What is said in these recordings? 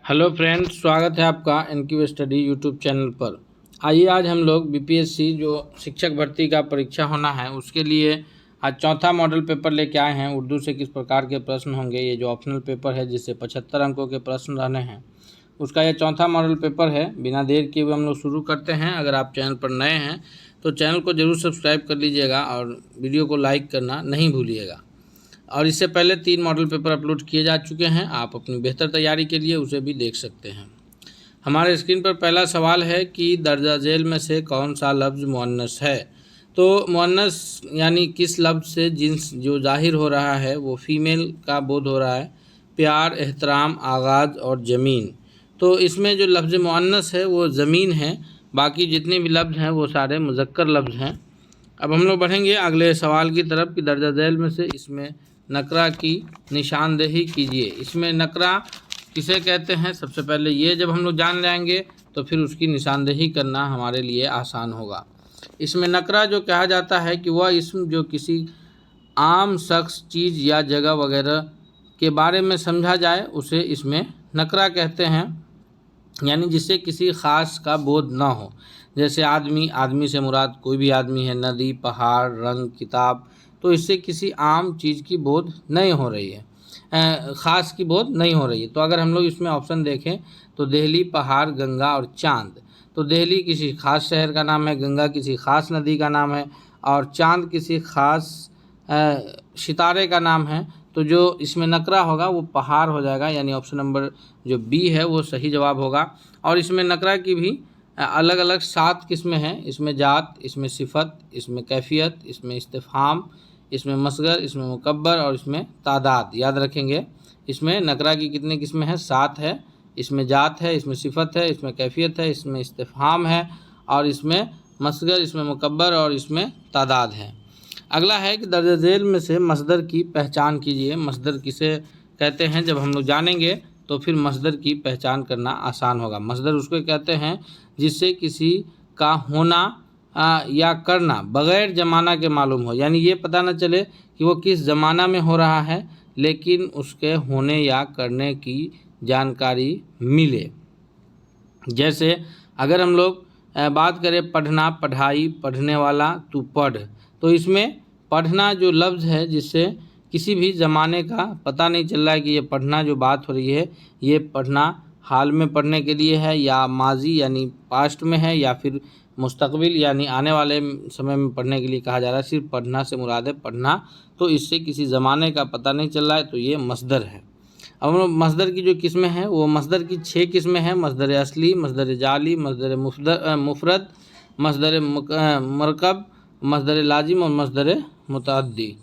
Hello friends, स्वागत है आपका एनक्यू स्टडी यूट्यूब चैनल पर। आइए आज हम लोग बीपीएससी जो शिक्षक भर्ती का परीक्षा होना है उसके लिए आज चौथा मॉडल पेपर लेके आए हैं। उर्दू से किस प्रकार के प्रश्न होंगे, ये जो ऑप्शनल पेपर है जिससे 75 अंकों के प्रश्न रहने हैं, उसका यह चौथा मॉडल पेपर है। बिना देर किए हुए हम लोग शुरू करते हैं। अगर आप चैनल पर नए हैं तो चैनल को ज़रूर सब्सक्राइब कर लीजिएगा और वीडियो को लाइक करना नहीं भूलिएगा। और इससे पहले 3 मॉडल पेपर अपलोड किए जा चुके हैं, आप अपनी बेहतर तैयारी के लिए उसे भी देख सकते हैं। हमारे स्क्रीन पर पहला सवाल है कि दर्जा झेल में से कौन सा लफ्ज़ मुअन्नस है। तो मुअन्नस यानी किस लफ्ज़ से जिन्स जो जाहिर हो रहा है वो फीमेल का बोध हो रहा है। प्यार, एहतराम, आगाज़ और ज़मीन। तो इसमें जो लफ्ज़ मुअन्नस है वो ज़मीन है, बाकी जितने भी लफ्ज़ हैं वो सारे मुज़क्कर लफ्ज़ हैं। अब हम लोग बढ़ेंगे अगले सवाल की तरफ कि दर्जा झेल में से इसमें नकरा की निशानदेही कीजिए। इसमें नकरा किसे कहते हैं, सबसे पहले ये जब हम लोग जान जाएंगे तो फिर उसकी निशानदेही करना हमारे लिए आसान होगा। इसमें नकरा जो कहा जाता है कि वह इसम जो किसी आम शख्स, चीज़ या जगह वगैरह के बारे में समझा जाए उसे इसमें नकरा कहते हैं, यानी जिससे किसी ख़ास का बोध ना हो। जैसे आदमी से मुराद कोई भी आदमी है, नदी, पहाड़, रंग, किताब। तो इससे किसी आम चीज़ की बोध नहीं हो रही है, ख़ास की बोध नहीं हो रही है। तो अगर हम लोग इसमें ऑप्शन देखें तो दिल्ली, पहाड़, गंगा और चाँद। तो दिल्ली किसी ख़ास शहर का नाम है, गंगा किसी ख़ास नदी का नाम है और चाँद किसी ख़ास सितारे का नाम है। तो जो इसमें नकरा होगा वो पहाड़ हो जाएगा, यानी ऑप्शन नंबर जो बी है वो सही जवाब होगा। और इसमें नकरा की भी अलग अलग 7 किस्में हैं। इसमें जात, इसमें सिफत, इसमें कैफियत, इसमें इस्तिफ़हाम, इसमें मसगर, इसमें मुकब्बर और इसमें तादाद। याद रखेंगे, इसमें नकरा की कितनी किस्में हैं, 7 है। इसमें जात है, इसमें सिफत है, इसमें कैफियत है, इसमें इस्तिफ़हाम है और इसमें मसगर, इसमें मुकब्बर और इसमें तादाद है। अगला है कि दर्ज झेल में से मसदर की पहचान कीजिए। मसदर किसे कहते हैं, जब हम लोग जानेंगे तो फिर मसदर की पहचान करना आसान होगा। मसदर उसको कहते हैं जिससे किसी का होना या करना बग़ैर ज़माना के मालूम हो, यानी ये पता न चले कि वो किस ज़माना में हो रहा है, लेकिन उसके होने या करने की जानकारी मिले। जैसे अगर हम लोग बात करें पढ़ना, पढ़ाई, पढ़ने वाला, तू पढ़। तो इसमें पढ़ना जो लफ्ज़ है जिससे किसी भी ज़माने का पता नहीं चल रहा है कि ये पढ़ना जो बात हो रही है ये पढ़ना हाल में पढ़ने के लिए है या माजी यानी पास्ट में है या फिर मुस्तकबिल यानी आने वाले समय में पढ़ने के लिए कहा जा रहा है। सिर्फ पढ़ना से मुराद है पढ़ना, तो इससे किसी ज़माने का पता नहीं चल रहा है, तो ये मसदर है। अब हम लोग मसदर की जो किस्में हैं वो मसदर की 6 किस्में हैं। मसदर असली, मसदर जाली, मसदर मुफरद, मसदर मरकब, मसदर लाजिम और मसदर मुतअद्दी।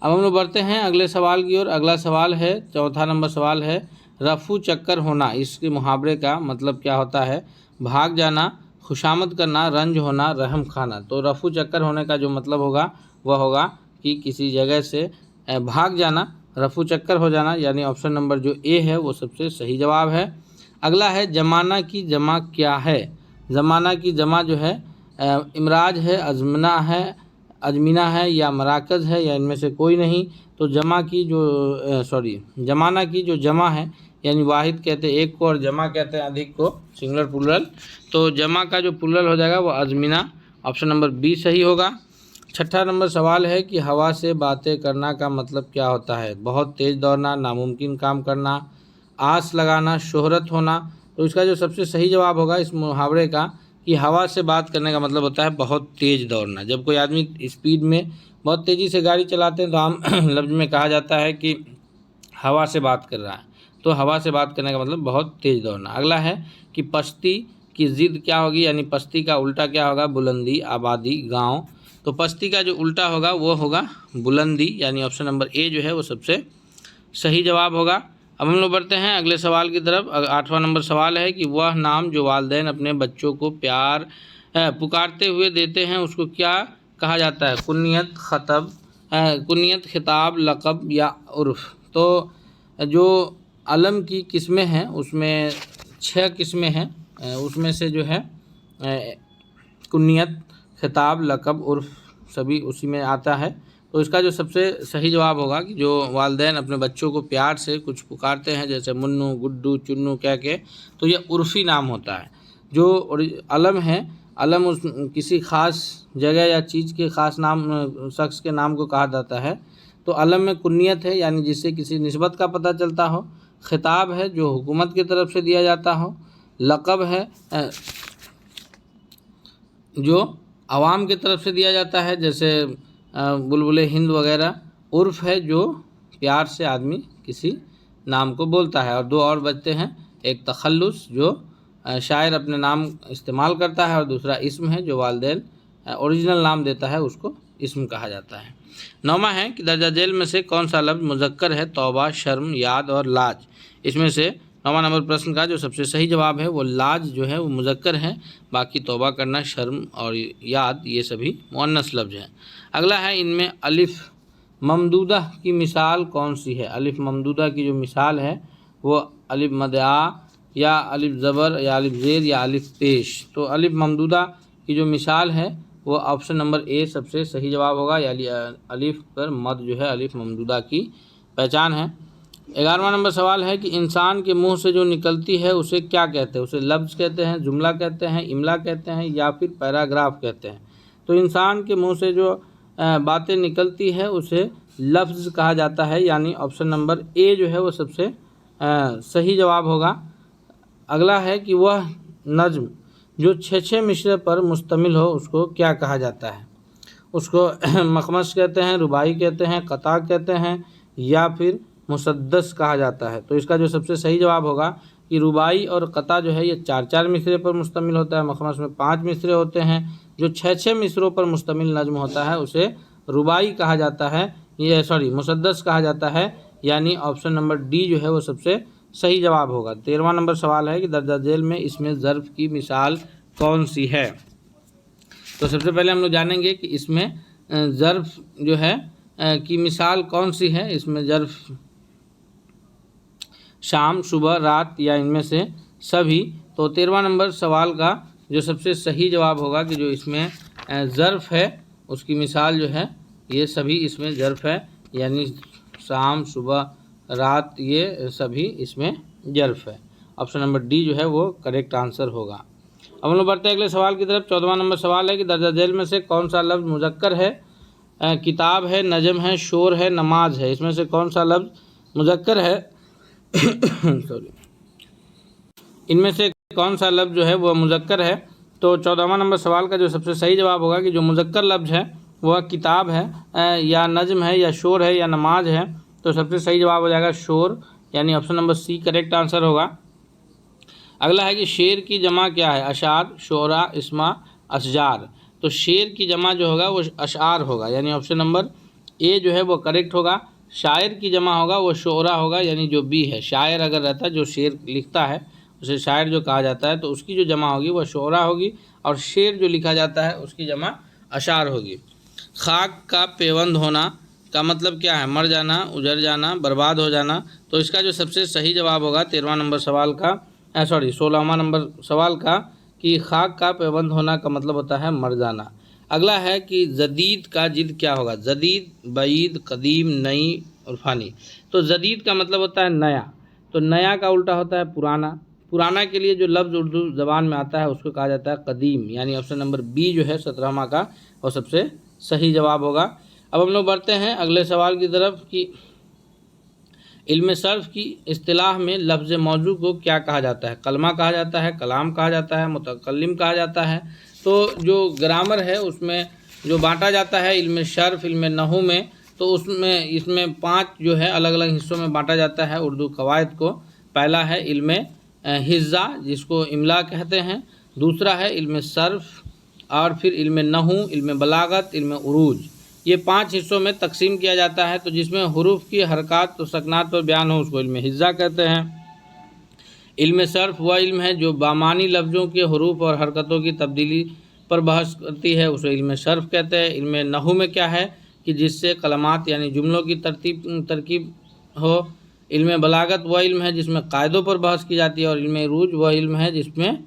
अब हम लोग बढ़ते हैं अगले सवाल की ओर। अगला सवाल है, चौथा नंबर सवाल है, रफू चक्कर होना। इसके मुहावरे का मतलब क्या होता है। भाग जाना, खुशामद करना, रंज होना, रहम खाना। तो रफू चक्कर होने का जो मतलब होगा वह होगा कि किसी जगह से भाग जाना, रफू चक्कर हो जाना, यानी ऑप्शन नंबर जो ए है वो सबसे सही जवाब है। अगला है जमाना की जमा क्या है। ज़माना की जमा जो है इमराज है, अजमिना है या मराकज़ है या इनमें से कोई नहीं। तो जमाना की जो जमा है, यानी वाहिद कहते हैं एक को और जमा कहते हैं अधिक को, सिंगुलर प्लूरल। तो जमा का जो प्लूरल हो जाएगा वो अजमिना, ऑप्शन नंबर बी सही होगा। छठा नंबर सवाल है कि हवा से बातें करना का मतलब क्या होता है। बहुत तेज़ दौड़ना, नामुमकिन काम करना, आस लगाना, शोहरत होना। तो इसका जो सबसे सही जवाब होगा इस मुहावरे का कि हवा से बात करने का मतलब होता है बहुत तेज़ दौड़ना। जब कोई आदमी स्पीड में बहुत तेज़ी से गाड़ी चलाते हैं तो आम लफ्ज़ में कहा जाता है कि हवा से बात कर रहा है। तो हवा से बात करने का मतलब बहुत तेज़ दौड़ना। अगला है कि पश्ती की ज़िद क्या होगी, यानी पश्ती का उल्टा क्या होगा, बुलंदी, आबादी, गाँव। तो पश्ती का जो उल्टा होगा वो होगा बुलंदी, यानी ऑप्शन नंबर ए जो है वो सबसे सही जवाब होगा। अब हम लोग बढ़ते हैं अगले सवाल की तरफ। 8वां नंबर सवाल है कि वह नाम जो वालिदैन अपने बच्चों को प्यार पुकारते हुए देते हैं उसको क्या कहा जाता है। कुन्नियत, कुन्नियत, खिताब, लक़ब या उर्फ़। तो जो अलम की किस्में हैं उसमें 6 किस्में हैं, उसमें से जो है कुन्नियत, खिताब, लक़ब, उर्फ़ सभी उसी में आता है। तो इसका जो सबसे सही जवाब होगा कि जो वालिदैन अपने बच्चों को प्यार से कुछ पुकारते हैं जैसे मुन्नू, गुड्डू, चुन्नू कह के, तो ये उर्फ़ी नाम होता है। जो अलम है, अलम उस किसी ख़ास जगह या चीज़ के ख़ास नाम शख्स के नाम को कहा जाता है। तो अलम में कुन्नियत है यानी जिससे किसी निस्बत का पता चलता हो। खिताब है जो हुकूमत की तरफ से दिया जाता हो। लक़ब है जो आवाम की तरफ से दिया जाता है जैसे बुलबुल हिंद वगैरह। उर्फ़ है जो प्यार से आदमी किसी नाम को बोलता है। और दो और बचते हैं, एक तखल्लुस जो शायर अपने नाम इस्तेमाल करता है, और दूसरा इस्म है जो वालिदैन ओरिजिनल नाम देता है उसको इस्म कहा जाता है। 9वां है कि दर्जा झेल में से कौन सा लफ्ज़ मुज़क्कर है? तौबा, शर्म, याद और लाज। इसमें से 9वां नंबर प्रश्न का जो सबसे सही जवाब है वो लाज जो है वो मुज़क्कर है, बाकी तौबा करना, शर्म और याद ये सभी मुअन्नस लफ्ज़ हैं। अगला है इनमें अलिफ ममदूदा की मिसाल कौन सी है? अलिफ ममदूदा की जो मिसाल है वो अलिफ मदआ या अलिफ ज़बर या अलिफ ज़ेर या अलिफ पेश। तो अलिफ ममदूदा की जो मिसाल है वो ऑप्शन नंबर ए सबसे सही जवाब होगा, यानी अलिफ पर मद जो है अलिफ ममदूदा की पहचान है। 11वां नंबर सवाल है कि इंसान के मुंह से जो निकलती है उसे क्या कहते हैं? उसे लफ्ज़ कहते हैं, जुमला कहते हैं, इमला कहते हैं या फिर पैराग्राफ कहते हैं? तो इंसान के मुंह से जो बातें निकलती है उसे लफ्ज़ कहा जाता है, यानी ऑप्शन नंबर ए जो है वो सबसे सही जवाब होगा। अगला है कि वह नज़्म जो 6 मिसरे पर मुश्तमिल हो उसको क्या कहा जाता है? उसको मखमस कहते हैं, रुबाई कहते हैं, कता कहते हैं या फिर मुसद्दस कहा जाता है? तो इसका जो सबसे सही जवाब होगा कि रुबाई और कता जो है ये 4-4 मिसरे पर मुश्तमिल होता है। मखमस में 5 मिसरे होते हैं। जो 6-6 मिसरों पर मुश्तमिल नज़्म होता है उसे रुबाई कहा जाता है, ये मुसद्दस कहा जाता है, यानी ऑप्शन नंबर डी जो है वो सबसे सही जवाब होगा। 13वां नंबर सवाल है कि दर्जा झेल में इसमें ज़र्फ़ की मिसाल कौन सी है? तो सबसे पहले हम लोग जानेंगे कि इसमें ज़र्फ़ जो है की मिसाल कौन सी है। इसमें ज़र्फ़ शाम, सुबह, रात या इनमें से सभी। तो 13वां नंबर सवाल का जो सबसे सही जवाब होगा कि जो इसमें ज़र्फ़ है उसकी मिसाल जो है ये सभी इसमें ज़र्फ़ है, यानी शाम, सुबह, रात ये सभी इसमें ज़र्फ़ है। ऑप्शन नंबर डी जो है वो करेक्ट आंसर होगा। अब हम लोग बढ़ते हैं अगले सवाल की तरफ। 14वां नंबर सवाल है कि दर्जा झेल में से कौन सा लफ्ज़ मुज़क्कर है? किताब है, नजम है, शोर है, नमाज है। इसमें से कौन सा लफ्ज़ मुज़क्कर है? सॉरी, इनमें से कौन सा लफ्ज़ जो है वह मुज़क्कर है? तो 14वां नंबर सवाल का जो सबसे सही जवाब होगा कि जो मुज़क्कर लफ्ज़ है वह किताब है या नजम है या शोर है या नमाज है। तो सबसे सही जवाब हो जाएगा शोर, यानी option number C correct answer होगा। अगला है कि शेर की जमा क्या है? अशार, शोरा, इस्मा, अशजार। तो शेर की जमा जो होगा वो अशार होगा, यानी ऑप्शन नंबर ए जो है वो करेक्ट होगा। शायर की जमा होगा वो शोरा होगा, यानी जो बी है। शायर अगर रहता है जो शेर लिखता है उसे शायर जो कहा जाता है, तो उसकी जो जमा होगी वह शोरा होगी, और शेर जो लिखा जाता है उसकी जमा अशार होगी। खाक का पेवंद होना का मतलब क्या है? मर जाना, उजड़ जाना, बर्बाद हो जाना। तो इसका जो सबसे सही जवाब होगा 13वां नंबर सवाल का 16वां नंबर सवाल का कि खाक का पेवंद होना का मतलब होता है मर जाना। अगला है कि जदीद का जिद क्या होगा? जदीद, बईद, कदीम, नई और फ़ानी। तो जदीद का मतलब होता है नया, तो नया का उल्टा होता है पुराना। पुराना के लिए जो लफ्ज़ उर्दू ज़बान में आता है उसको कहा जाता है कदीम, यानी ऑप्शन नंबर बी जो है 17वां का और सबसे सही जवाब होगा। अब हम लोग बढ़ते हैं अगले सवाल की तरफ कि इल्म सर्फ़ की इस्तिलाह में लफ्ज़ मौजू को क्या कहा जाता है? कलमा कहा जाता है, कलाम कहा जाता है, मुतकल्लिम कहा जाता है। तो जो ग्रामर है उसमें जो बांटा जाता है इल्म सर्फ़, इल्म नहू में, तो उसमें इसमें 5 जो है अलग अलग हिस्सों में बांटा जाता है उर्दू कवायद को। पहला है इल्म हिज़्ज़ा जिसको इमला कहते हैं, दूसरा है इल्म सर्फ़, और फिर इल्म नहू, इल्म बलागत, इल्म उरूज। ये 5 हिस्सों में तकसीम किया जाता है। तो जिसमें हुरूफ की हरकत तो सकनात पर बयान हो उसको इल्म हिज़्ज़ा कहते हैं। इल्म सर्फ़ वह इल्म है जो बामानी लफ्ज़ों के हुरूफ और हरकतों की तब्दीली पर बहस करती है, उसे इल्म सर्फ़ कहते हैं। इल्म नहू में क्या है कि जिससे कलमात यानी जुमलों की तरकीब हो। इल्म बलागत वह इल्म है जिसमें कायदों पर बहस की जाती है, और इल्म उरूज वह इल्म है जिसमें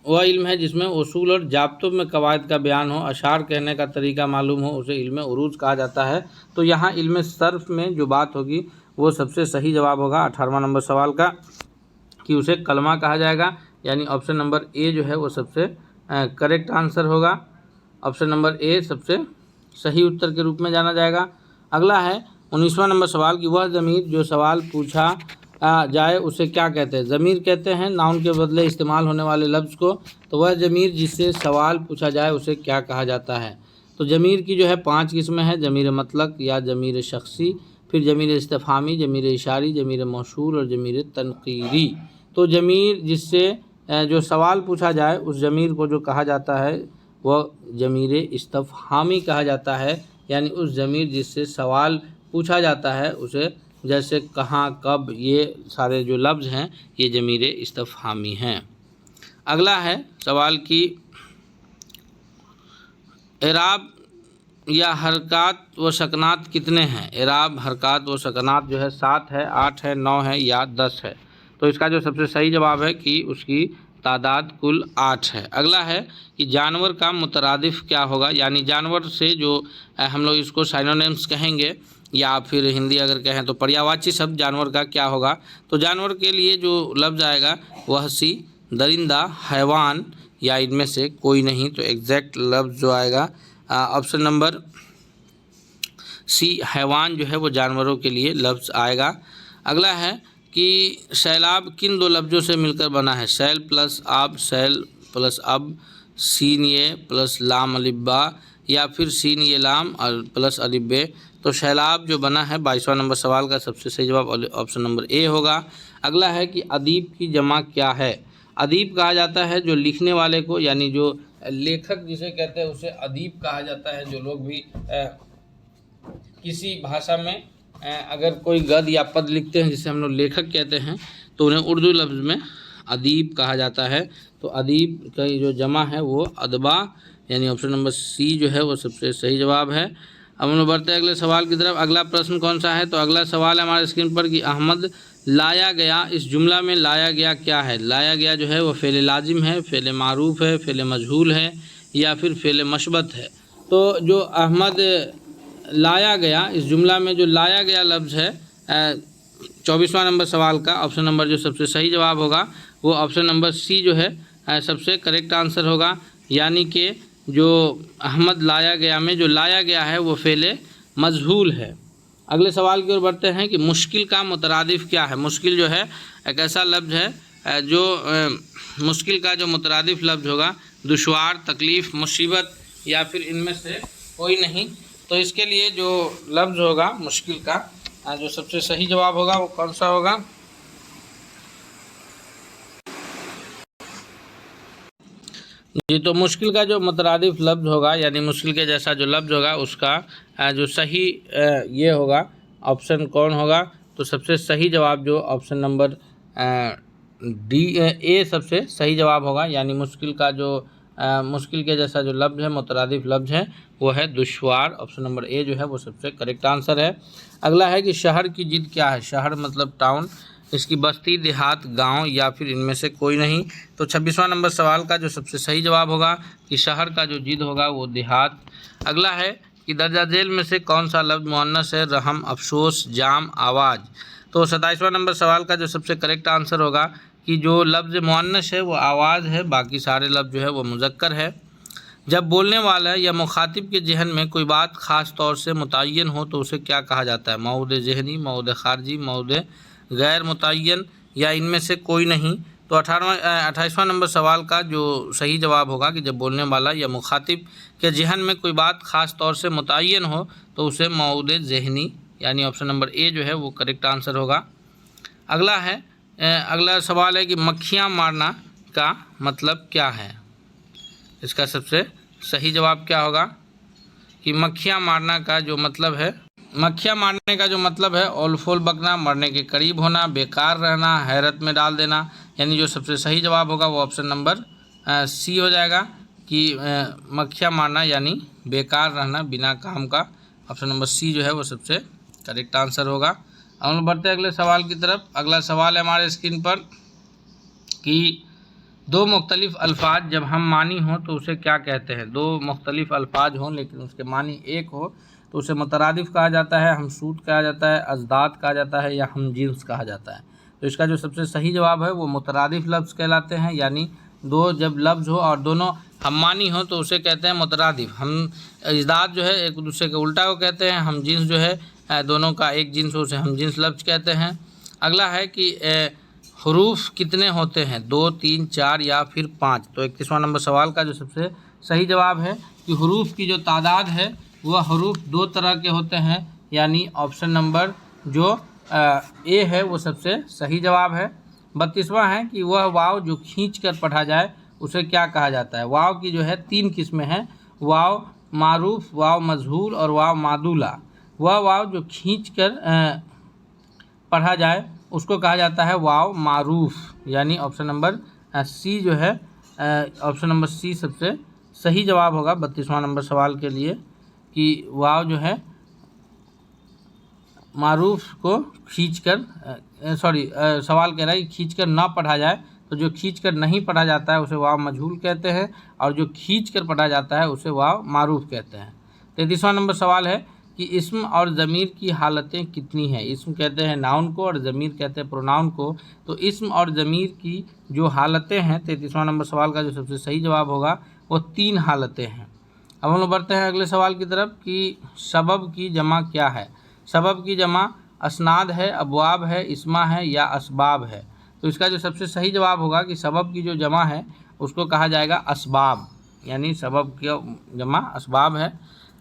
वह इल्म है जिसमें उसूल और जाब्तों में कवायद का बयान हो, अशार कहने का तरीका मालूम हो, उसे इल्म उरूज कहा जाता है। तो यहाँ इल्म सर्फ में जो बात होगी वो सबसे सही जवाब होगा 18वां नंबर सवाल का, कि उसे कलमा कहा जाएगा, यानी ऑप्शन नंबर ए जो है वो सबसे करेक्ट आंसर होगा। ऑप्शन नंबर ए सबसे सही उत्तर के रूप में जाना जाएगा। अगला है 19वां नंबर सवाल, कि वह ज़मीर जो सवाल पूछा जाए उसे क्या कहते हैं। ज़मीर कहते हैं नाउन के बदले इस्तेमाल होने वाले लफ्ज़ को। तो वह ज़मीर जिससे सवाल पूछा जाए उसे क्या कहा जाता है। तो ज़मीर की जो है 5 किस्में हैं, ज़मीर मतलक या ज़मीर शख्सी, फिर ज़मीर इस्तिफ़हामी, ज़मीर इशारी, ज़मीर मौसूल और ज़मीर तनक़ीरी। तो ज़मीर जिससे जो सवाल पूछा जाए उस ज़मीर को जो कहा जाता है वह ज़मीर इस्तिफ़हामी कहा जाता है, यानी उस ज़मीर जिससे सवाल पूछा जाता है उसे, जैसे कहाँ, कब, ये सारे जो लफ्ज़ हैं ये ज़मीर इस्तिफ़हामी हैं। अगला है सवाल की एराब या हरकत व सकनात कितने हैं। एराब, हरकत व सकनात जो है 7 है, 8 है, 9 है या 10 है। तो इसका जो सबसे सही जवाब है कि उसकी तादाद कुल 8 है। अगला है कि जानवर का मुतरादिफ क्या होगा, यानी जानवर से जो हम लोग इसको साइनोनिम्स कहेंगे या फिर हिंदी अगर कहें तो पर्यायवाची शब्द जानवर का क्या होगा। तो जानवर के लिए जो लफ्ज़ आएगा वह सी, दरिंदा, हैवान या इनमें से कोई नहीं। तो एग्जैक्ट लफ्ज़ जो आएगा ऑप्शन नंबर सी हैवान जो है वो जानवरों के लिए लफ्ज़ आएगा। अगला है कि सैलाब किन दो लफ्ज़ों से मिलकर बना है। सैल प्लस आब, सैल प्लस अब, सीन ये प्लस लाम अलिब्बा या फिर सीन ये लाम और प्लस अलिब्बे। तो सैलाब जो बना है 22वां नंबर सवाल का सबसे सही जवाब ऑप्शन नंबर ए होगा। अगला है कि अदीब की जमा क्या है। अदीब कहा जाता है जो लिखने वाले को, यानी जो लेखक जिसे कहते हैं उसे अदीब कहा जाता है। जो लोग भी किसी भाषा में अगर कोई गद्य या पद लिखते हैं जिसे हम लोग लेखक कहते हैं तो उन्हें उर्दू लफ्ज़ में अदीब कहा जाता है। तो अदीब का जो जमा है वो अदबा, यानी ऑप्शन नंबर सी जो है वो सबसे सही जवाब है। अब हम लोग बढ़ते हैं अगले सवाल की तरफ। अगला प्रश्न कौन सा है, तो अगला सवाल है हमारे स्क्रीन पर कि अहमद लाया गया, इस जुमला में लाया गया क्या है। लाया गया जो है वो फ़ेल लाजिम है, फ़ेल मारूफ है, फ़ेल मजहूल है या फिर फ़ेल मशबत है। तो जो अहमद लाया गया, इस जुमला में जो लाया गया लफ्ज़ है 24वां नंबर सवाल का ऑप्शन नंबर जो सबसे सही जवाब होगा वो ऑप्शन नंबर सी जो है सबसे करेक्ट आंसर होगा। यानी कि जो अहमद लाया गया में जो लाया गया है वो फ़ेल मजहूल है। अगले सवाल की ओर बढ़ते हैं कि मुश्किल का मुतरादिफ क्या है। मुश्किल जो है एक ऐसा लफ्ज़ है जो मुश्किल का जो मुतरादिफ लफ्ज़ होगा दुश्वार, तकलीफ़, मुसीबत या फिर इनमें से कोई नहीं। तो इसके लिए जो लफ्ज़ होगा मुश्किल का जो सबसे सही जवाब होगा वो कौन सा होगा। जी, तो मुश्किल का जो मुतरादिफ लफ्ज़ होगा यानी मुश्किल के जैसा जो लफ्ज़ होगा उसका जो सही ये होगा ऑप्शन कौन होगा। तो सबसे सही जवाब जो ऑप्शन नंबर डी ए सबसे सही जवाब होगा। यानी मुश्किल का जो मुश्किल के जैसा जो लफ्ज़ है मुतरादिफ लफ्ज़ है वो है दुश्वार। ऑप्शन नंबर ए जो है वो सबसे करेक्ट आंसर है। अगला है कि शहर की जिद क्या है। शहर मतलब टाउन, इसकी बस्ती, देहात, गांव या फिर इनमें से कोई नहीं। तो 26वां नंबर सवाल का जो सबसे सही जवाब होगा कि शहर का जो जिद होगा वो देहात। अगला है कि दर्जा झेल में से कौन सा लफ्ज़ मुअन्नस है। रहम, अफसोस, जाम, आवाज़। तो 27वां नंबर सवाल का जो सबसे करेक्ट आंसर होगा कि जो लफ्ज़ मुअन्नस है वो आवाज़ है, बाकी सारे लफ्ज़ जो है वो मुज़क्कर है। जब बोलने वाला या मुखातिब के जहन में कोई बात ख़ास तौर से मुतय्यन हो तो उसे क्या कहा जाता है। मऊद ज़हनी, मऊद ख़ारजी, मऊद गैर मुतय्यन या इनमें से कोई नहीं। तो 28वां नंबर सवाल का जो सही जवाब होगा कि जब बोलने वाला या मुखातिब के जहन में कोई बात ख़ास तौर से मुतय्यन हो तो उसे मऊद ज़हनी, यानी ऑप्शन नंबर ए जो है वो करेक्ट आंसर होगा। अगला सवाल है कि मक्खियाँ मारना का मतलब क्या है। इसका सबसे सही जवाब क्या होगा कि मक्खियाँ मारना का जो मतलब है, मक्खियाँ मारने का जो मतलब है ओलफोल बकना, मरने के करीब होना, बेकार रहना, हैरत में डाल देना। यानी जो सबसे सही जवाब होगा वो ऑप्शन नंबर सी हो जाएगा कि मक्खियाँ मारना यानी बेकार रहना, बिना काम का। ऑप्शन नंबर सी जो है वो सबसे करेक्ट आंसर होगा। हम बढ़ते हैं अगले सवाल की तरफ। अगला सवाल है हमारे स्क्रीन पर कि दो मुख्तलिफ अल्फाज जब हम मानी हो तो उसे क्या कहते हैं? दो मुख्तलिफ अल्फाज हों लेकिन उसके मानी एक हो तो उसे मुतरादिफ कहा जाता है, हमसूद कहा जाता है, अज़दाद कहा जाता है या हम जिन्स कहा जाता है। तो इसका जो सबसे सही जवाब है वो मुतरादिफ लफ्ज़ कहलाते हैं, यानी दो जब लफ्ज़ हो और दोनों हम मानी हो तो उसे कहते हैं मुतरादिफ। हम अज़दाद जो है एक दूसरे के उल्टा को कहते हैं, हम जिन्स जो है दोनों का एक जिन्स हो उसे हम जिन्स लफ्ज़ कहते हैं। अगला है कि हरूफ कितने होते हैं? 2, 3, 4 या फिर 5। तो 31वां नंबर सवाल का जो सबसे सही जवाब है कि हरूफ की जो तादाद है वह हरूफ 2 तरह के होते हैं, यानी ऑप्शन नंबर जो ए है वो सबसे सही जवाब है। 32वां है कि वह वाव जो खींच कर पढ़ा जाए उसे क्या कहा जाता है? वाव की जो है 3 किस्में हैं, वाव मारूफ, वाव मजहूर और वाव मादूला। वह वाव जो खींच कर पढ़ा जाए उसको कहा जाता है वाव मारूफ, यानी ऑप्शन नंबर सी जो है ऑप्शन नंबर सी सबसे सही जवाब होगा 32वां नंबर सवाल के लिए कि वाव जो है मारूफ को खींचकर सवाल कह रहा है कि खींचकर ना पढ़ा जाए, तो जो खींचकर नहीं पढ़ा जाता है उसे वाव मजहूल कहते हैं और जो खींचकर पढ़ा जाता है उसे वाव मारूफ कहते हैं। 33वां नंबर सवाल है कि इस्म और ज़मीर की हालतें कितनी हैं? इस्म कहते हैं नाउन को और ज़मीर कहते हैं प्रोनाउन को। तो इस्म और ज़मीर की जो हालतें हैं 33वां नंबर सवाल का जो सबसे सही जवाब होगा वो 3 हालतें हैं। अब हम लोग बढ़ते हैं अगले सवाल की तरफ कि सबब की जमा क्या है? सबब की जमा असनाद है, अबवाब है, इस्मा है या असबाब है। तो इसका जो सबसे सही जवाब होगा कि सबब की जो जमा है उसको कहा जाएगा असबाब, यानी सबब की जमा असबाब है।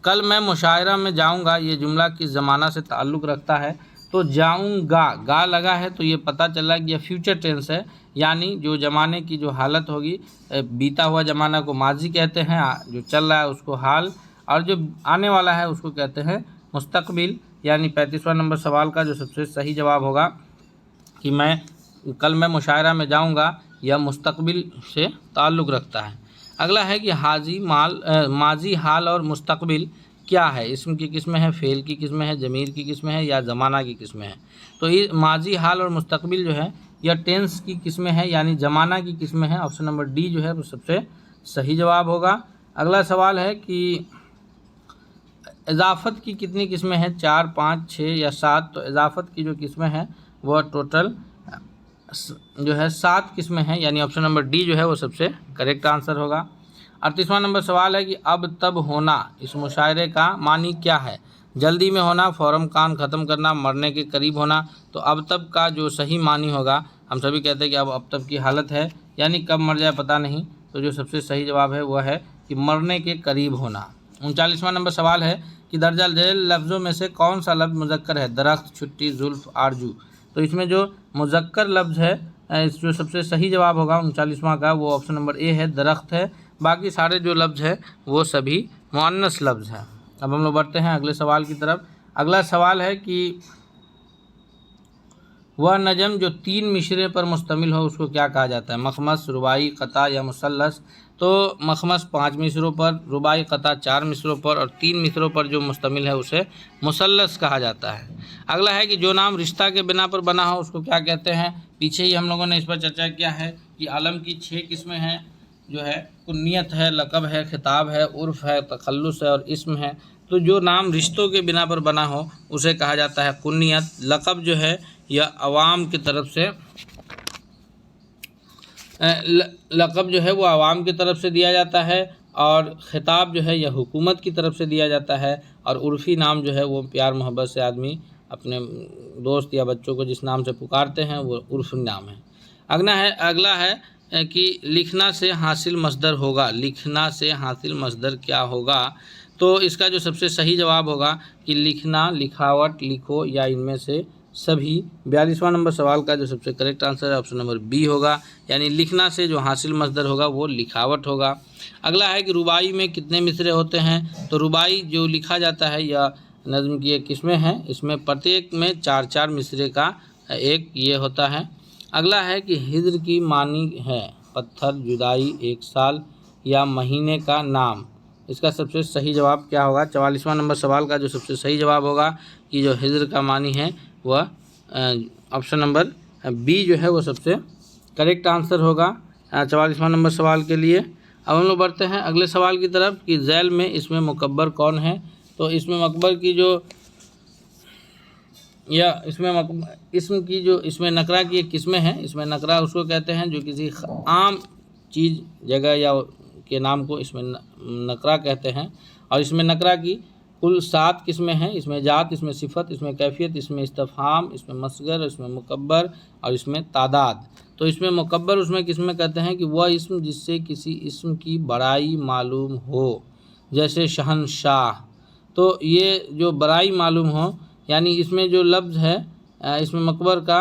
कल मैं मुशायरा में जाऊंगा, ये जुमला किस ज़माना से ताल्लुक़ रखता है? तो जाऊंगा, गा लगा है तो ये पता चला कि यह फ्यूचर टेंस है, यानी जो ज़माने की जो हालत होगी, बीता हुआ ज़माना को माजी कहते हैं, जो चल रहा है उसको हाल, और जो आने वाला है उसको कहते हैं मुस्तकबिल। यानी 35वां नंबर सवाल का जो सबसे सही जवाब होगा कि कल मैं मुशायरा में जाऊंगा, यह मुस्तकबिल से ताल्लुक़ रखता है। अगला है कि माजी, हाल और मुस्तकबिल क्या है? इस्म की किस्में हैं, फ़ेल की किस्में हैं, ज़मीर की किस्में हैं या ज़माना की किस्में हैं। तो ये माजी, हाल और मुस्तकबिल जो है यह टेंस की किस्में हैं, यानी ज़माना की किस्में हैं। ऑप्शन नंबर डी जो है वो सबसे सही जवाब होगा। अगला सवाल है कि इजाफ़त की कितनी किस्में हैं? 4, 5, 6 या 7। तो इजाफ़त की जो किस्में हैं वह टोटल जो है 7 किस्में हैं, यानी ऑप्शन नंबर डी जो है वो सबसे करेक्ट आंसर होगा। 38वां नंबर सवाल है कि अब तब होना इस मुशायरे का मानी क्या है? जल्दी में होना, फ़ौरन काम ख़त्म करना, मरने के करीब होना। तो अब तब का जो सही मानी होगा, हम सभी कहते हैं कि अब तब की हालत है, यानी कब मर जाए पता नहीं। तो जो सबसे सही जवाब है वह है कि मरने के करीब होना। 39वां नंबर सवाल है कि दर्जा झेल लफ्ज़ों में से कौन सा लफ्ज़ मुज़क्कर है? दरख्त, छुट्टी, जुल्फ़, आरजू। तो इसमें जो मुज़क्कर लफ्ज़ है जो सबसे सही जवाब होगा 39वां का वो ऑप्शन नंबर ए है, दरख्त है। बाकी सारे जो लफ्ज़ हैं वो सभी मुअन्नस लफ्ज़ हैं। अब हम लोग बढ़ते हैं अगले सवाल की तरफ। अगला सवाल है कि वह नज़म जो 3 मिसरे पर मुश्तमिल हो उसको क्या कहा जाता है? मखमस, रुबाई, क़ता या मुसल्लस। तो मखमस 5 मिसरों पर, रुबाई क़ता 4 मिसरों पर और 3 मिसरों पर जो मुश्तमिल है उसे मुसल्लस कहा जाता है। अगला है कि जो नाम रिश्ता के बिना पर बना हो उसको क्या कहते हैं? पीछे ही हम लोगों ने इस पर चर्चा किया है कि आलम की 6 किस्में हैं, जो है कुन्नियत है, लक़ब है, खिताब है, उर्फ़ है, तखल्लुस है और इस्म है। तो जो नाम रिश्तों के बिना पर बना हो उसे कहा जाता है कुन्नियत। लक़ब जो है यह अवाम की तरफ से लक़ब जो है वो आवाम की तरफ से दिया जाता है और ख़िताब जो है यह हुकूमत की तरफ से दिया जाता है और उर्फ़ी नाम जो है वो प्यार मोहब्बत से आदमी अपने दोस्त या बच्चों को जिस नाम से पुकारते हैं वो उर्फ़ी नाम है। अगला है कि लिखना से हासिल मसदर होगा। लिखना से हासिल मसदर क्या होगा? तो इसका जो सबसे सही जवाब होगा कि लिखना, लिखावट, लिखो या इनमें से सभी। 42वां नंबर सवाल का जो सबसे करेक्ट आंसर है ऑप्शन नंबर बी होगा, यानी लिखना से जो हासिल मसदर होगा वो लिखावट होगा। अगला है कि रुबाई में कितने मिसरे होते हैं? तो रुबाई जो लिखा जाता है या नज़्म की एक किस्में हैं, इसमें प्रत्येक में 4-4 मिसरे का एक ये होता है। अगला है कि हिज्र की मानी है पत्थर, जुदाई, 1 साल या महीने का नाम। इसका सबसे सही जवाब क्या होगा? 44वां नंबर सवाल का जो सबसे सही जवाब होगा कि जो हिज्र का मानी है वह ऑप्शन नंबर बी जो है वो सबसे करेक्ट आंसर होगा। 44वां नंबर सवाल के लिए। अब हम लोग बढ़ते हैं अगले सवाल की तरफ कि झैल में इसमें मुकब्बर कौन है। तो इसमें मकबर की जो या इसम की जो इसमें नकरा की एक किस्में हैं, इसमें नकरा उसको कहते हैं जो किसी आम चीज़ जगह या के नाम को इसमें नकरा कहते हैं। और इसमें नकरा की कुल 7 किस्में हैं। इसमें जात, इसमें सिफत, इसमें कैफियत, इसमें इस्तफहाम, इसमें मसगर, इसमें मुकब्बर और इसमें तादाद। तो इसमें मुकब्बर उसमें किस्में कहते हैं कि वह इसम जिससे किसी इसम की बड़ाई मालूम हो, जैसे शहनशाह। तो ये जो बड़ाई मालूम हो यानी इसमें जो लफ्ज़ है इसमें मकबर का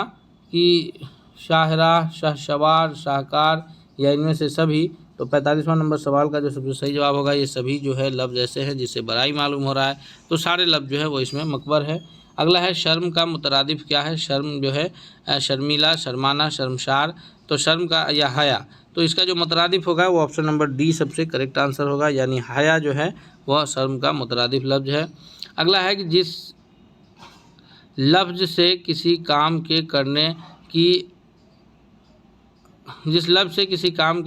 कि शाहराह, शाहसवार, शाहकार या इनमें से सभी। तो 45वां नंबर सवाल का जो सबसे सही जवाब होगा ये सभी जो है लफ्ज़ ऐसे हैं जिससे बड़ाई मालूम हो रहा है, तो सारे लफ्ज़ जो है वो इसमें मकबर है। अगला है शर्म का मुतरादिफ क्या है। शर्म जो है शर्मीला, शर्माना, शर्मशार। तो शर्म का या हया, तो इसका जो मुतरादिफ होगा वो ऑप्शन नंबर डी सबसे करेक्ट आंसर होगा, यानी हया जो है वह शर्म का मुतरादिफ लफ्ज़ है। अगला है कि जिस लफ्ज़ से किसी काम के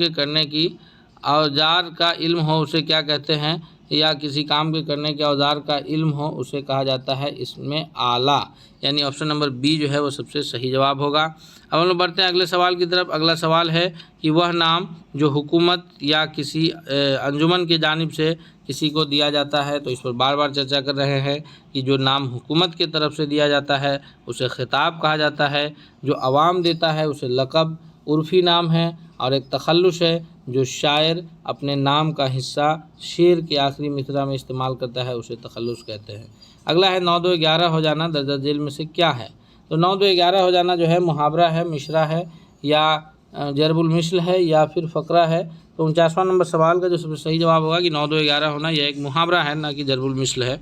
करने की औजार का इल्म हो उसे क्या कहते हैं, या किसी काम के करने के औजार का इल्म हो उसे कहा जाता है इसमें आला, यानी ऑप्शन नंबर बी जो है वो सबसे सही जवाब होगा। अब हम लोग बढ़ते हैं अगले सवाल की तरफ। अगला सवाल है कि वह नाम जो हुकूमत या किसी अंजुमन की जानिब से किसी को दिया जाता है, तो इस पर बार बार चर्चा कर रहे हैं कि जो नाम हुकूमत की तरफ से दिया जाता है उसे खिताब कहा जाता है, जो अवाम देता है उसे लक़ब उर्फ़ी नाम है, और एक तखल्लुस है जो शायर अपने नाम का हिस्सा शेर के आखिरी मिसरा में इस्तेमाल करता है उसे तखल्लुस कहते हैं। अगला है 9 2 11 हो जाना दर्जा झेल में से क्या है। तो 9 2 11 हो जाना जो है मुहावरा है, मिशरा है, या जरबुल मिसल है, या फिर फ़करा है। तो 49वां नंबर सवाल का जो सबसे सही जवाब होगा कि 9 2 11 होना यह एक मुहावरा है, ना कि जरबुल मिसल है।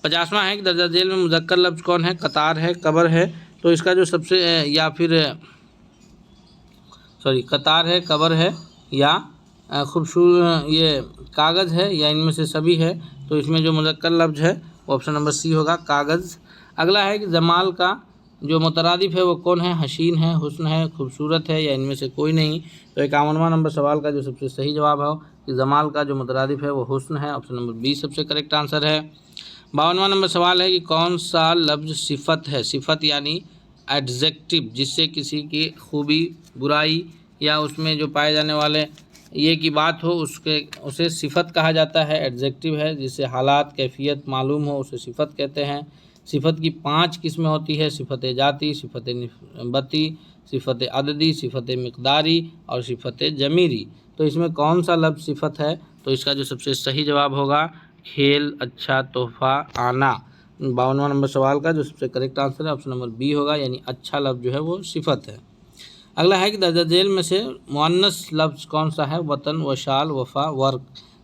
50वां है कि दर्जा झेल में मुज़क्कर लफ्ज़ कौन है। कतार है, कबर है। तो इसका जो सबसे या फिर कतार है, कबर है, या खूबसूरत ये कागज़ है, या इनमें से सभी है। तो इसमें जो मुज़क्कर लफ्ज़ है वो ऑप्शन नंबर सी होगा, कागज़। अगला है कि जमाल का जो मुतरादिफ है वो कौन है। हसीन है, हुस्न है, खूबसूरत है, या इनमें से कोई नहीं। तो 51वां नंबर सवाल का जो सबसे सही जवाब हो कि जमाल का जो मुतरादिफ है वो हुस्न है, ऑप्शन नंबर बी सबसे करेक्ट आंसर है। 52वां नंबर सवाल है कि कौन सा लफ्ज़ सिफत है। सिफत यानी एडजेक्टिव, जिससे किसी की खूबी, बुराई या उसमें जो पाए जाने वाले ये की बात हो उसे सिफत कहा जाता है, एडजेक्टिव है। जिससे हालात, कैफियत मालूम हो उसे सिफत कहते हैं। सिफत की 5 किस्में होती है। सिफत जाती, सिफत निस्बती, सिफत अददी, सिफत मिक़दारी और सिफत जमीरी। तो इसमें कौन सा लफ्ज़ सिफत है। तो इसका जो सबसे सही जवाब होगा खेल, अच्छा, तोहफ़ा, आना। 52वां नंबर सवाल का जो सबसे करेक्ट आंसर है ऑप्शन नंबर बी होगा, यानी अच्छा लफ्ज़ जो है वो सिफत है। अगला है कि दर्जा झेल में से मुअन्नस लफ्ज़ कौन सा है। वतन, वशाल, वफ़ा, वर्क।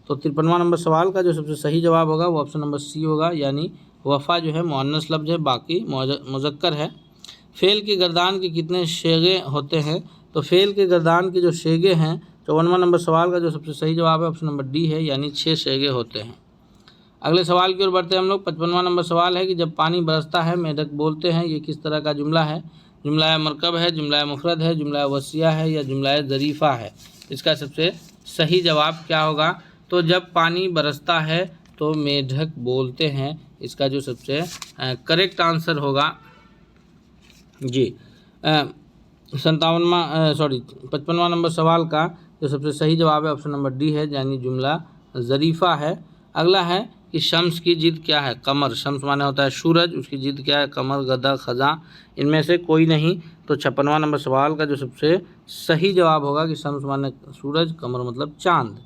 तो 53वां नंबर सवाल का जो सबसे सही जवाब होगा वो ऑप्शन नंबर सी होगा, यानी वफ़ा जो है मुअन्नस लफ्ज़ है, बाकी मुज़क्कर है। फ़ेल की गर्दान के कितने शेगे होते हैं। तो फ़ेल के गर्दान के जो शेगे हैं 54वां नंबर सवाल का जो सबसे सही जवाब है ऑप्शन नंबर डी है, यानी 6 शेगे होते हैं। अगले सवाल की ओर बढ़ते हैं हम लोग। 55वां नंबर सवाल है कि जब पानी बरसता है मेढक बोलते हैं, ये किस तरह का जुमला है। जुमला मरकब है, जुमला मुफरद है, जुमला वसिया है, या जुमला ज़रीफ़ा है। इसका सबसे सही जवाब क्या होगा। तो जब पानी बरसता है तो मेढक बोलते हैं, इसका जो सबसे करेक्ट आंसर होगा जी 55वां नंबर सवाल का जो सबसे सही जवाब है ऑप्शन नंबर डी है, यानी जुमला ज़रीफ़ा है। अगला है कि शम्स की जिद क्या है। कमर, शम्स माने होता है सूरज, उसकी जिद क्या है। कमर, गदा, खज़ा, इनमें से कोई नहीं। तो 56वां नंबर सवाल का जो सबसे सही जवाब होगा कि शम्स माने सूरज, कमर मतलब चांद।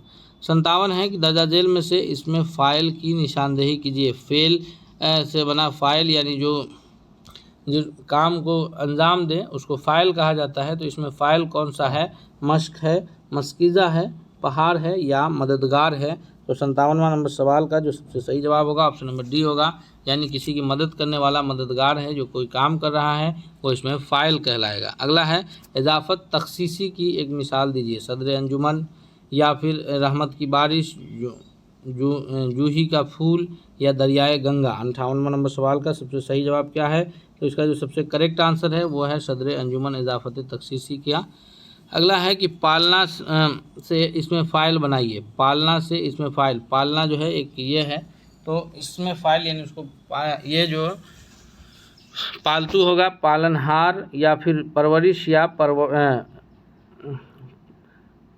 57 है कि दर्जा झेल में से इसमें फ़ाइल की निशानदेही कीजिए। फ़ेल से बना फ़ाइल यानी जो काम को अंजाम दे उसको फ़ाइल कहा जाता है। तो इसमें फ़ाइल कौन सा है। मश्क है, मस्कीज़ा है, पहाड़ है, या मददगार है। तो 57वां नंबर सवाल का जो सबसे सही जवाब होगा ऑप्शन नंबर डी होगा, यानी किसी की मदद करने वाला मददगार है, जो कोई काम कर रहा है वो इसमें फ़ाइल कहलाएगा। अगला है इजाफ़त तख़सीसी की एक मिसाल दीजिए। सदर अंजुमन, या फिर रहमत की बारिश, जूही का फूल, या दरियाए गंगा। 58वां नंबर सवाल का सबसे सही जवाब क्या है। तो इसका जो सबसे करेक्ट आंसर है वो है सदर अंजुमन इजाफ़त तख़सीसी का अगला है कि पालना से इसमें फ़ाइल बनाइए। पालना से इसमें फ़ाइल, पालना जो है एक ये है, तो इसमें फ़ाइल यानी उसको ये जो पालतू होगा, पालनहार या फिर परवरिश या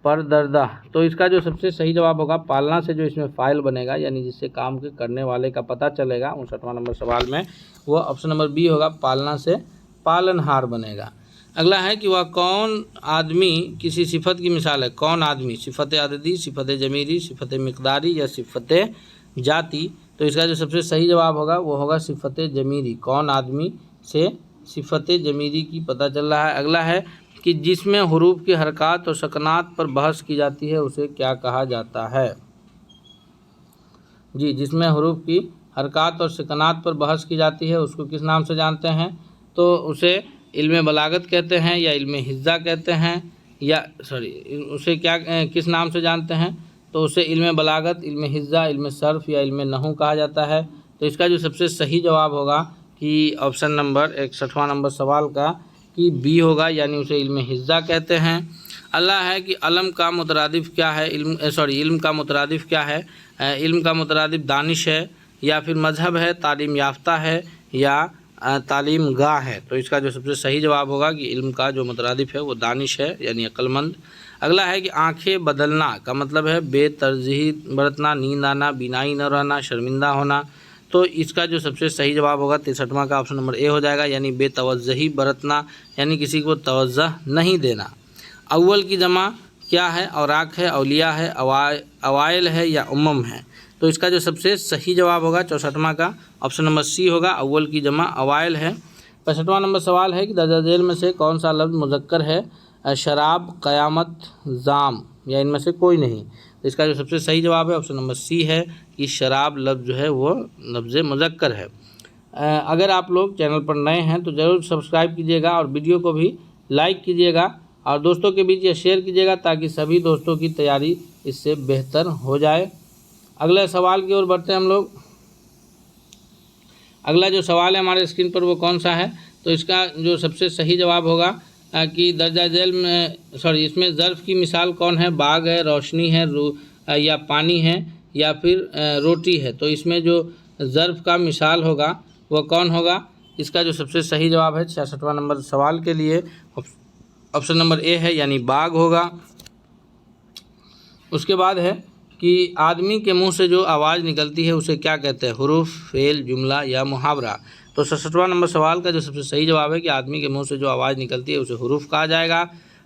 परदर्दा। तो इसका जो सबसे सही जवाब होगा पालना से जो इसमें फ़ाइल बनेगा यानी जिससे काम के करने वाले का पता चलेगा 59वां नंबर सवाल में, वो ऑप्शन नंबर बी होगा, पालना से पालनहार बनेगा। अगला है कि वह कौन आदमी किसी सिफत की मिसाल है। कौन आदमी, सिफत अददी, सिफत जमीरी, सिफत मिकदारी या सिफत जाती। तो इसका जो सबसे सही जवाब होगा वो होगा सिफत जमीरी। कौन आदमी से सिफत जमीरी की पता चल रहा है। अगला है कि जिसमें हरूफ की हरकत और सकनात पर बहस की जाती है उसे क्या कहा जाता है। जी, जिसमें हरूफ की हरकत और सकनात पर बहस की जाती है उसको किस नाम से जानते हैं, तो उसे इल्म बलागत कहते हैं या इल्म हिज्जा कहते हैं, या उसे क्या किस नाम से जानते हैं, तो उसे इल्म बलागत, इल्म हिज्जा, इल्म सर्फ या इल्म नहू कहा जाता है। तो इसका जो सबसे सही जवाब होगा कि ऑप्शन नंबर 61वां नंबर सवाल का कि बी होगा, यानी उसे इल्म हिज्जा कहते हैं। अल्लाह है कि इल्म का मुतरादिफ क्या है। इल्म का मुतरादिफ क्या है। इल्म का मुतरादिफ दानिश है या फिर मजहब है, तालीम याफ्ता है या तालीम गाह है। तो इसका जो सबसे सही जवाब होगा कि इल्म का जो मुतरादिफ है वो दानिश है यानी अक्लमंद। अगला है कि आंखें बदलना का मतलब है बेतरजीही बरतना, नींद आना, बीनाई न रहना, शर्मिंदा होना। तो इसका जो सबसे सही जवाब होगा 63वां का ऑप्शन नंबर ए हो जाएगा, यानी बेतवज्जही बरतना यानी किसी को तवज्जह नहीं देना। अव्वल की जमा क्या है। औराक है, अवलिया है, अवाइल है या उम्मम है। तो इसका जो सबसे सही जवाब होगा 64वां का ऑप्शन नंबर सी होगा, अव्वल की जमा अवाइल है। 65वां नंबर सवाल है कि दर्जा झेल में से कौन सा लफ्ज़ मुज़क्कर है। शराब, क़यामत, जाम या इनमें से कोई नहीं। तो इसका जो सबसे सही जवाब है ऑप्शन नंबर सी है कि शराब लफ्ज़ जो है वो लफ्ज़ मुज़क्कर है। अगर आप लोग चैनल पर नए हैं तो ज़रूर सब्सक्राइब कीजिएगा और वीडियो को भी लाइक कीजिएगा और दोस्तों के बीच ये शेयर कीजिएगा ताकि सभी दोस्तों की तैयारी इससे बेहतर हो जाए। अगले सवाल की ओर बढ़ते हैं हम लोग। अगला जो सवाल है हमारे स्क्रीन पर वो कौन सा है, तो इसका जो सबसे सही जवाब होगा कि दर्जा झेल में इसमें ज़र्फ़ की मिसाल कौन है। बाग है, रोशनी है, या पानी है या फिर रोटी है। तो इसमें जो ज़र्फ़ का मिसाल होगा वह कौन होगा। इसका जो सबसे सही जवाब है 66वां नंबर सवाल के लिए ऑप्शन नंबर ए है, यानी बाग होगा। उसके बाद है कि आदमी के मुंह से जो आवाज़ निकलती है उसे क्या कहते हैं। हुरूफ, फेल, जुमला या मुहावरा। तो 67वां नंबर सवाल का जो सबसे सही जवाब है कि आदमी के मुंह से जो आवाज़ निकलती है उसे हुरूफ कहा जाएगा।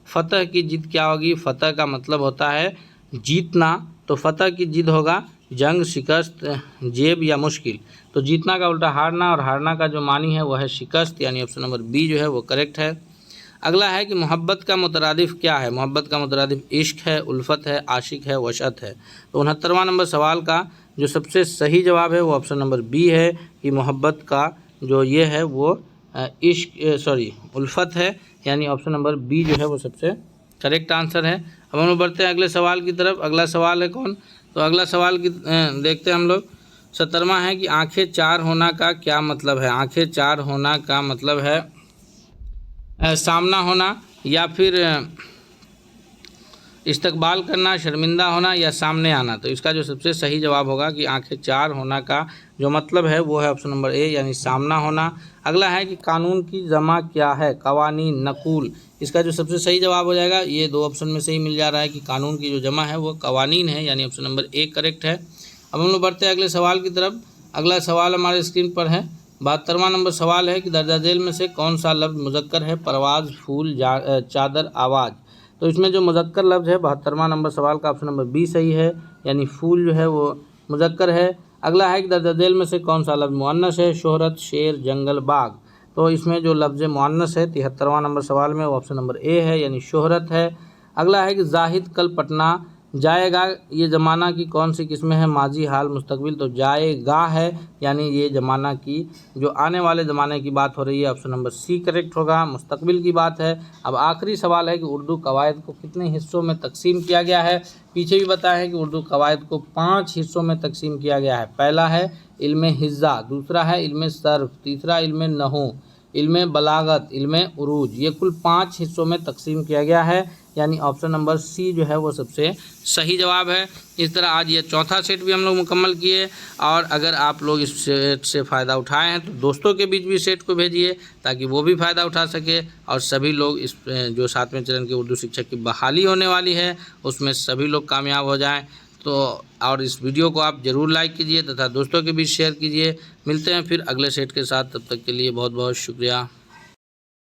फ़तह की जिद क्या होगी। फ़तह का मतलब होता है जीतना, तो फ़तह की जिद होगा जंग, शिकस्त, जेब या मुश्किल। तो जीतना का उल्टा हारना और हारना का जो मानी है वह है शिकस्त, यानी ऑप्शन नंबर बी जो है वो करेक्ट है। अगला है कि मोहब्बत का मुतरादिफ क्या है। मोहब्बत का मुतरादिफ इश्क है, उल्फत है, आशिक है, वशत है। तो 69वां नंबर सवाल का जो सबसे सही जवाब है वो ऑप्शन नंबर बी है कि मोहब्बत का जो ये है वो उल्फत है, यानी ऑप्शन नंबर बी जो है वो सबसे करेक्ट आंसर है। अब हम लोग बढ़ते हैं अगले सवाल की तरफ। अगला सवाल है कौन, तो अगला सवाल की देखते हैं हम लोग। 70वां है कि आंखें चार होना का क्या मतलब है। आंखें चार होना का मतलब है सामना होना या फिर इस्तकबाल करना, शर्मिंदा होना या सामने आना। तो इसका जो सबसे सही जवाब होगा कि आंखें चार होना का जो मतलब है वो है ऑप्शन नंबर ए, यानी सामना होना। अगला है कि कानून की जमा क्या है। कवानीन, नकूल। इसका जो सबसे सही जवाब हो जाएगा, ये दो ऑप्शन में से ही मिल जा रहा है कि कानून की जो जमा है वो कवानीन है, यानी ऑप्शन नंबर ए करेक्ट है। अब हम लोग बढ़ते हैं अगले सवाल की तरफ। अगला सवाल हमारे स्क्रीन पर है। 72वां नंबर सवाल है कि दर्जा झेल में से कौन सा लफ्ज़ मुज़क्कर है। परवाज़, फूल, चादर, आवाज़। तो इसमें जो मुज़क्कर लफ्ज़ है 72वां नंबर सवाल का ऑप्शन नंबर बी सही है, यानी फूल जो है वो मुज़क्कर है। अगला है कि दर्जा झेल में से कौन सा लफ्ज़ मुअन्नस है। शोहरत, शेर, जंगल, बाग। तो इसमें जो लफ्ज़ मुअन्नस है 73वां नंबर सवाल में वो ऑप्शन नंबर ए है, यानी शोहरत है। अगला है कि जाहिद कल पटना जाएगा, ये ज़माना की कौन सी किस्में हैं। माजी, हाल, मुस्तकबिल। तो जाएगा है, यानी ये ज़माना की जो आने वाले ज़माने की बात हो रही है, ऑप्शन नंबर सी करेक्ट होगा, मुस्तकबिल की बात है। अब आखिरी सवाल है कि उर्दू कवायद को कितने हिस्सों में तकसीम किया गया है। पीछे भी बताया है कि उर्दू कवायद को 5 हिस्सों में तकसीम किया गया है। पहला है इल्म हिज्जा, दूसरा है इल्म सर्फ, तीसरा इल्म नहू, इल्म बलागत, इल्म उरूज, ये कुल 5 हिस्सों में तकसीम किया गया है, यानी ऑप्शन नंबर सी जो है वो सबसे सही जवाब है। इस तरह आज ये चौथा सेट भी हम लोग मुकम्मल किए, और अगर आप लोग इस सेट से फ़ायदा उठाए हैं तो दोस्तों के बीच भी सेट को भेजिए ताकि वो भी फ़ायदा उठा सके, और सभी लोग इस जो 7वें चरण के उर्दू शिक्षक की बहाली होने वाली है उसमें सभी लोग कामयाब हो जाएं। तो और इस वीडियो को आप ज़रूर लाइक कीजिए तथा दोस्तों के बीच शेयर कीजिए। मिलते हैं फिर अगले सेट के साथ, तब तक के लिए बहुत बहुत शुक्रिया।